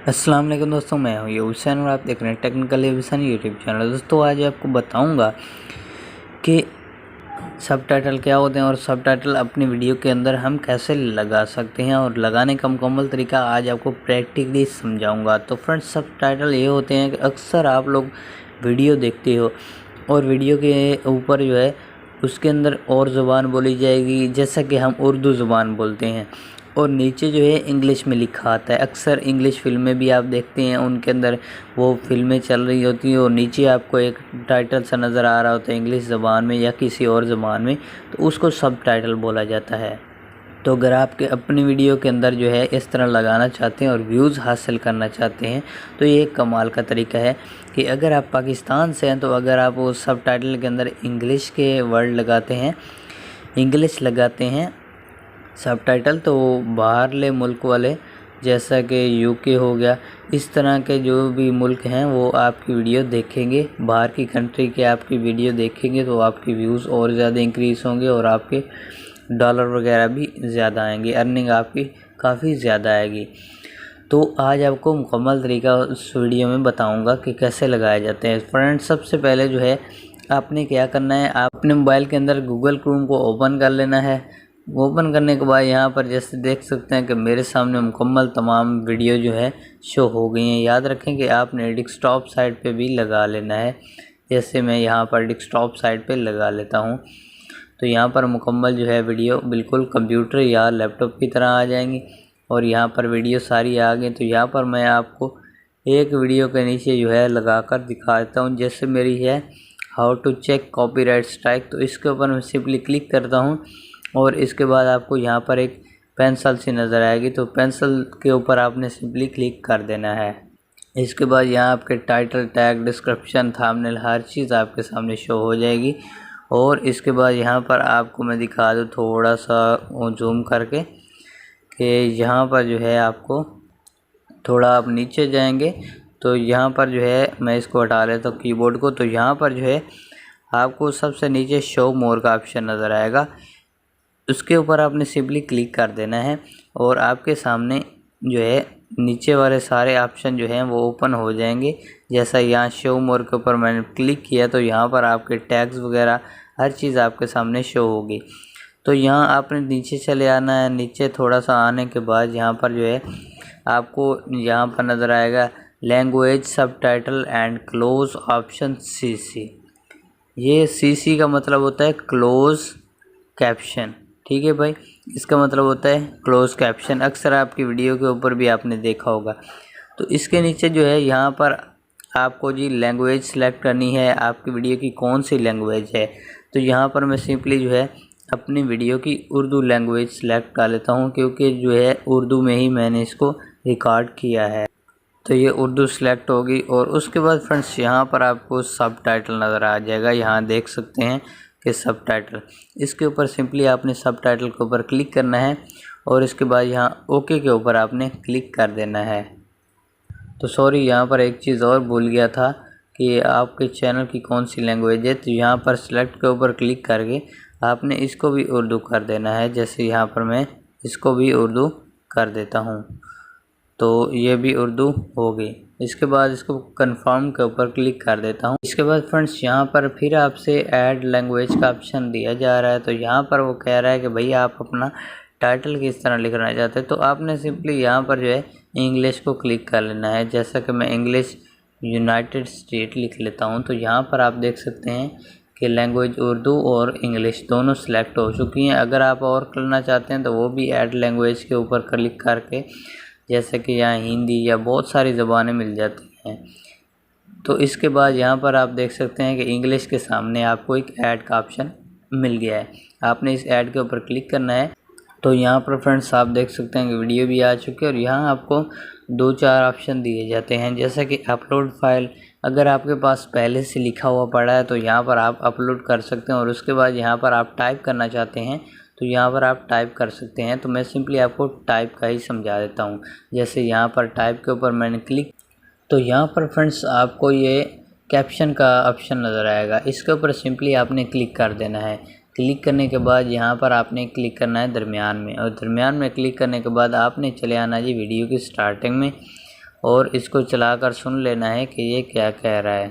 अस्सलाम वालेकुम दोस्तों, मैं हूं ये हुसैन और आप देख रहे हैं टेक्निकल हुसैन यूट्यूब चैनल। दोस्तों आज आपको बताऊंगा कि सबटाइटल क्या होते हैं और सबटाइटल अपनी वीडियो के अंदर हम कैसे लगा सकते हैं और लगाने का मुकम्मल तरीका आज आपको प्रैक्टिकली समझाऊंगा। तो फ्रेंड्स, सबटाइटल ये होते हैं कि अक्सर आप लोग वीडियो देखते हो और वीडियो के ऊपर जो है उसके अंदर और ज़ुबान बोली जाएगी, जैसा कि हम उर्दू ज़ुबान बोलते हैं, और नीचे जो है इंग्लिश में लिखा आता है। अक्सर इंग्लिश फिल्में भी आप देखते हैं, उनके अंदर वो फिल्में चल रही होती हैं और नीचे आपको एक टाइटल सा नज़र आ रहा होता है इंग्लिश ज़बान में या किसी और ज़बान में, तो उसको सब टाइटल बोला जाता है। तो अगर आपके अपनी वीडियो के अंदर जो है इस तरह लगाना चाहते हैं और व्यूज़ हासिल करना चाहते हैं, तो ये एक कमाल का तरीका है कि अगर आप पाकिस्तान से हैं तो अगर आप उस सब टाइटल के अंदर इंग्लिश के वर्ड लगाते हैं, इंग्लिश लगाते हैं सब टाइटल, तो बाहरले मुल्क वाले जैसा कि यूके हो गया, इस तरह के जो भी मुल्क हैं वो आपकी वीडियो देखेंगे, बाहर की कंट्री के आपकी वीडियो देखेंगे, तो आपकी व्यूज़ और ज़्यादा इंक्रीज़ होंगे और आपके डॉलर वगैरह भी ज़्यादा आएंगे, अर्निंग आपकी काफ़ी ज़्यादा आएगी। तो आज आपको मुकम्मल तरीका उस वीडियो में बताऊंगा कि कैसे लगाए जाते हैं। फ्रेंड्स, सबसे पहले जो है आपने क्या करना है, आप अपने मोबाइल के अंदर गूगल क्रोम को ओपन कर लेना है। ओपन करने के बाद यहाँ पर जैसे देख सकते हैं कि मेरे सामने मुकम्मल तमाम वीडियो जो है शो हो गई हैं। याद रखें कि आपने डेस्कटॉप साइट पे भी लगा लेना है। जैसे मैं यहाँ पर डेस्कटॉप साइट पे लगा लेता हूँ, तो यहाँ पर मुकम्मल जो है वीडियो बिल्कुल कंप्यूटर या लैपटॉप की तरह आ जाएंगी और यहाँ पर वीडियो सारी आ गई। तो यहाँ पर मैं आपको एक वीडियो के नीचे जो है लगा कर दिखा देता हूँ। जैसे मेरी है how to check copyright strike, तो इसके ऊपर मैं सिंपली क्लिक करता हूँ और इसके बाद आपको यहाँ पर एक पेंसिल सी नज़र आएगी, तो पेंसिल के ऊपर आपने सिंपली क्लिक कर देना है। इसके बाद यहाँ आपके टाइटल, टैग, डिस्क्रिप्शन, थंबनेल हर चीज़ आपके सामने शो हो जाएगी। और इसके बाद यहाँ पर आपको मैं दिखा दूँ थोड़ा सा जूम करके कि यहाँ पर जो है आपको थोड़ा आप नीचे जाएंगे तो यहाँ पर जो है मैं इसको हटा लेता हूँ कीबोर्ड को, तो यहाँ पर जो है आपको सबसे नीचे शो मोर का ऑप्शन नज़र आएगा, उसके ऊपर आपने सिंपली क्लिक कर देना है और आपके सामने जो है नीचे वाले सारे ऑप्शन जो हैं वो ओपन हो जाएंगे। जैसा यहाँ शो मोर के ऊपर मैंने क्लिक किया तो यहाँ पर आपके टैग्स वगैरह हर चीज़ आपके सामने शो होगी। तो यहाँ आपने नीचे चले आना है। नीचे थोड़ा सा आने के बाद यहाँ पर जो है आपको यहाँ पर नज़र आएगा language subtitle and close option CC। ये CC का मतलब होता है क्लोज कैप्शन, ठीक है भाई, इसका मतलब होता है क्लोज कैप्शन। अक्सर आपकी वीडियो के ऊपर भी आपने देखा होगा। तो इसके नीचे जो है यहाँ पर आपको जी लैंग्वेज सेलेक्ट करनी है, आपकी वीडियो की कौन सी लैंग्वेज है। तो यहाँ पर मैं सिंपली जो है अपनी वीडियो की उर्दू लैंग्वेज सेलेक्ट कर लेता हूँ, क्योंकि जो है उर्दू में ही मैंने इसको रिकॉर्ड किया है। तो ये उर्दू सेलेक्ट होगी और उसके बाद फ्रेंड्स यहाँ पर आपको सब टाइटल नज़र आ जाएगा। यहाँ देख सकते हैं कि सब टाइटल, इसके ऊपर सिंपली आपने सब टाइटल के ऊपर क्लिक करना है और इसके बाद यहाँ ओके के ऊपर आपने क्लिक कर देना है। तो सॉरी, यहाँ पर एक चीज़ और भूल गया था कि आपके चैनल की कौन सी लैंग्वेज है। तो यहाँ पर सेलेक्ट के ऊपर क्लिक करके आपने इसको भी उर्दू कर देना है। जैसे यहाँ पर मैं इसको भी उर्दू कर देता हूँ, तो ये भी उर्दू हो गई। इसके बाद इसको कंफर्म के ऊपर क्लिक कर देता हूँ। इसके बाद फ्रेंड्स यहाँ पर फिर आपसे ऐड लैंग्वेज का ऑप्शन दिया जा रहा है। तो यहाँ पर वो कह रहा है कि भैया आप अपना टाइटल किस तरह लिखना चाहते हैं। तो आपने सिंपली यहाँ पर जो है इंग्लिश को क्लिक कर लेना है। जैसा कि मैं इंग्लिश यूनाइटेड स्टेट लिख लेता हूँ, तो यहाँ पर आप देख सकते हैं कि लैंग्वेज उर्दू और इंग्लिश दोनों सेलेक्ट हो चुकी हैं। अगर आप और करना चाहते हैं तो वो भी ऐड लैंग्वेज के ऊपर क्लिक करके, जैसे कि यहाँ हिंदी या बहुत सारी ज़बानें मिल जाती हैं। तो इसके बाद यहाँ पर आप देख सकते हैं कि इंग्लिश के सामने आपको एक ऐड का ऑप्शन मिल गया है। आपने इस ऐड के ऊपर क्लिक करना है। तो यहाँ पर फ्रेंड्स आप देख सकते हैं कि वीडियो भी आ चुकी है और यहाँ आपको 2-4 ऑप्शन दिए जाते हैं, जैसे कि अपलोड फाइल। अगर आपके पास पहले से लिखा हुआ पड़ा है तो यहाँ पर आप अपलोड कर सकते हैं और उसके बाद यहाँ पर आप टाइप करना चाहते हैं तो यहाँ पर आप टाइप कर सकते हैं। तो मैं सिंपली आपको टाइप का ही समझा देता हूँ। जैसे यहाँ पर टाइप के ऊपर मैंने क्लिक, तो यहाँ पर फ्रेंड्स आपको ये कैप्शन का ऑप्शन नज़र आएगा, इसके ऊपर सिंपली आपने क्लिक कर देना है। क्लिक करने के बाद यहाँ पर आपने क्लिक करना है दरमियान में, और दरमियान में क्लिक करने के बाद आपने चले आना जी वीडियो की स्टार्टिंग में और इसको चलाकर सुन लेना है कि ये क्या कह रहा है।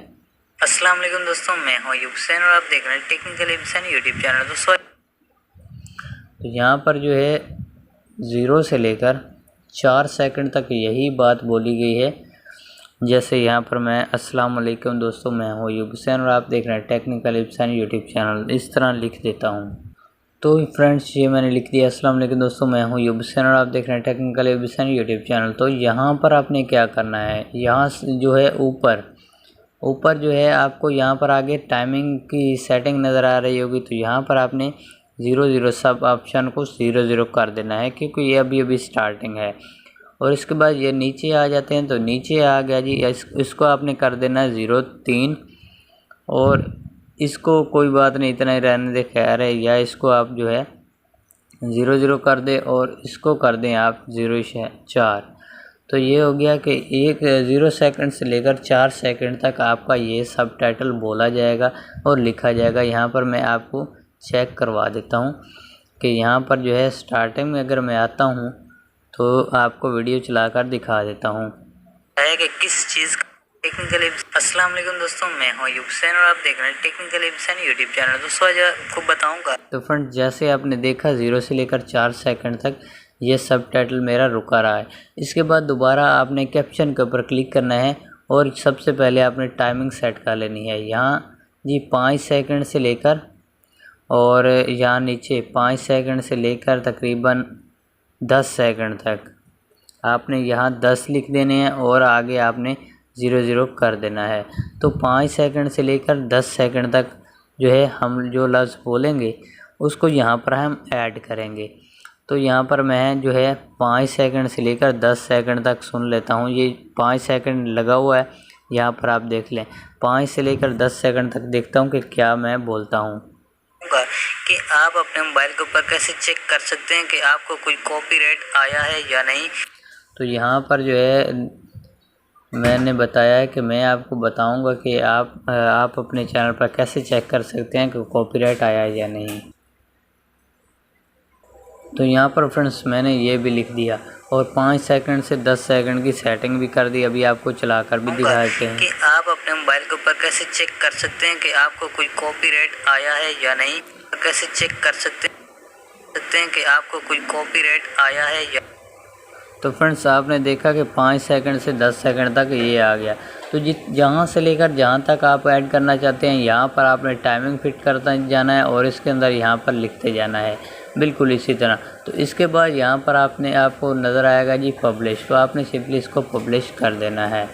अस्सलाम वालेकुम दोस्तों, मैं हूं युवसेन और आप देख रहे हैं टेक्निकल एविसन यूट्यूब चैनल। दोस्तों तो यहाँ पर जो है 0 से लेकर 4 सेकंड तक यही बात बोली गई है। जैसे यहाँ पर मैं अस्सलाम वालेकुम दोस्तों, मैं हूँ युवसेन और आप देख रहे हैं टेक्निकल एविसन यूट्यूब चैनल, इस तरह लिख देता हूँ। तो फ्रेंड्स ये मैंने लिख दिया, अस्सलाम वालेकुम दोस्तों, मैं हूँ युवसेन और आप देख रहे हैं टेक्निकल एविसन यूट्यूब चैनल। तो यहाँ पर आपने क्या करना है, यहाँ जो है ऊपर जो है आपको यहाँ पर आगे टाइमिंग की सेटिंग नज़र आ रही होगी। तो यहाँ पर आपने 00 सब ऑप्शन को 00 कर देना है, क्योंकि ये अभी स्टार्टिंग है। और इसके बाद ये नीचे आ जाते हैं, तो नीचे आ गया जी, इसको आपने कर देना है 03 और इसको कोई बात नहीं, इतना ही रहने दे खैर है, या इसको आप जो है 00 कर दें और इसको कर दें आप 04। तो ये हो गया कि 0 सेकंड से लेकर 4 सेकंड तक आपका ये सब टाइटल बोला जाएगा और लिखा जाएगा। यहाँ पर मैं आपको चेक करवा देता हूँ कि यहाँ पर जो है स्टार्टिंग में अगर मैं आता हूँ तो आपको वीडियो चलाकर दिखा देता हूँ कि किस चीज़ का टेक्निकल। अस्सलाम वालेकुम दोस्तों, मैं हूँ युवसेन और आप देख रहे हैं टेक्निकल एविसन यूट्यूब चैनल। दोस्तों आज आपको बताऊँगा। तो फ्रेंड जैसे आपने देखा 0 से लेकर 4 सेकंड तक ये सब टाइटल मेरा रुका रहा है। इसके बाद दोबारा आपने कैप्शन के ऊपर क्लिक करना है और सबसे पहले आपने टाइमिंग सेट कर लेनी है। यहाँ जी 5 सेकंड से लेकर और यहाँ नीचे 5 सेकंड से लेकर तकरीबन 10 सेकंड तक आपने यहाँ 10 लिख देने हैं और आगे आपने 00 कर देना है। तो 5 सेकंड से लेकर 10 सेकंड तक जो है हम जो लफ्ज़ बोलेंगे उसको यहाँ पर हम ऐड करेंगे। तो यहाँ पर मैं जो है 5 सेकंड से लेकर 10 सेकंड तक सुन लेता हूँ। ये 5 सेकंड लगा हुआ है, यहाँ पर आप देख लें। 5 से लेकर 10 सेकंड तक देखता हूँ कि क्या मैं बोलता हूँ। कि आप अपने मोबाइल के ऊपर कैसे चेक कर सकते हैं कि आपको कोई कॉपीराइट आया है या नहीं। तो यहाँ पर जो है मैंने बताया है कि मैं आपको बताऊंगा कि आप अपने चैनल पर कैसे चेक कर सकते हैं कि कॉपीराइट आया है या नहीं। तो यहाँ पर फ्रेंड्स मैंने ये भी लिख दिया और 5 सेकंड से 10 सेकंड की सेटिंग भी कर दी। अभी आपको चलाकर भी दिखाते हैं कि आप अपने मोबाइल के ऊपर कैसे चेक कर सकते हैं कि आपको कोई कॉपीराइट आया है या नहीं। कैसे चेक कर सकते हैं कि आपको कोई कॉपीराइट आया है या। तो फ्रेंड्स आपने देखा कि 5 सेकंड से 10 सेकंड तक ये आ गया। तो जहाँ से लेकर जहाँ तक आप ऐड करना चाहते हैं यहाँ पर आपने टाइमिंग फिट करता जाना है और इसके अंदर यहाँ पर लिखते जाना है, बिल्कुल इसी तरह। तो इसके बाद यहाँ पर आपको नज़र आएगा जी पब्लिश, तो आपने सिंपली इसको पब्लिश कर देना है।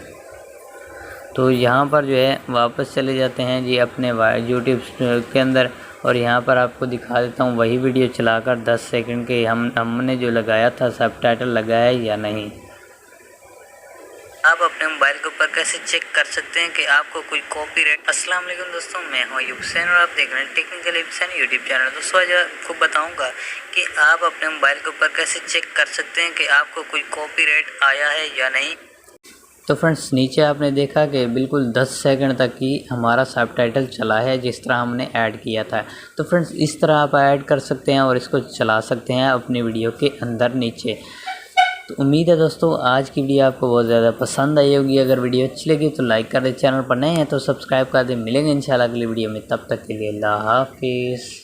तो यहाँ पर जो है वापस चले जाते हैं जी अपने यूट्यूब के अंदर और यहाँ पर आपको दिखा देता हूँ वही वीडियो चलाकर 10 सेकंड के हमने जो लगाया था सब टाइटल लगाया है या नहीं। आप अपने मोबाइल के ऊपर कैसे चेक कर सकते हैं कि आपको कोई कॉपीराइट। अस्सलाम वालेकुम दोस्तों, मैं हूँ युवसेन और आप देख रहे हैं टेक्निकल एविसन यूट्यूब चैनल। दोस्तों आज आपको बताऊंगा कि आप अपने मोबाइल के ऊपर कैसे चेक कर सकते हैं कि आपको कोई कॉपीराइट आया है या नहीं। तो फ्रेंड्स नीचे आपने देखा कि बिल्कुल 10 सेकंड तक ही हमारा सब टाइटल चला है जिस तरह हमने ऐड किया था। तो फ्रेंड्स इस तरह आप ऐड कर सकते हैं और इसको चला सकते हैं अपनी वीडियो के अंदर नीचे। तो उम्मीद है दोस्तों आज की वीडियो आपको बहुत ज़्यादा पसंद आई होगी। अगर वीडियो अच्छी लगी तो लाइक कर दें, चैनल पर नए हैं तो सब्सक्राइब कर दें। मिलेंगे इंशाल्लाह अगली वीडियो में, तब तक के लिए अल्लाह हाफिज़।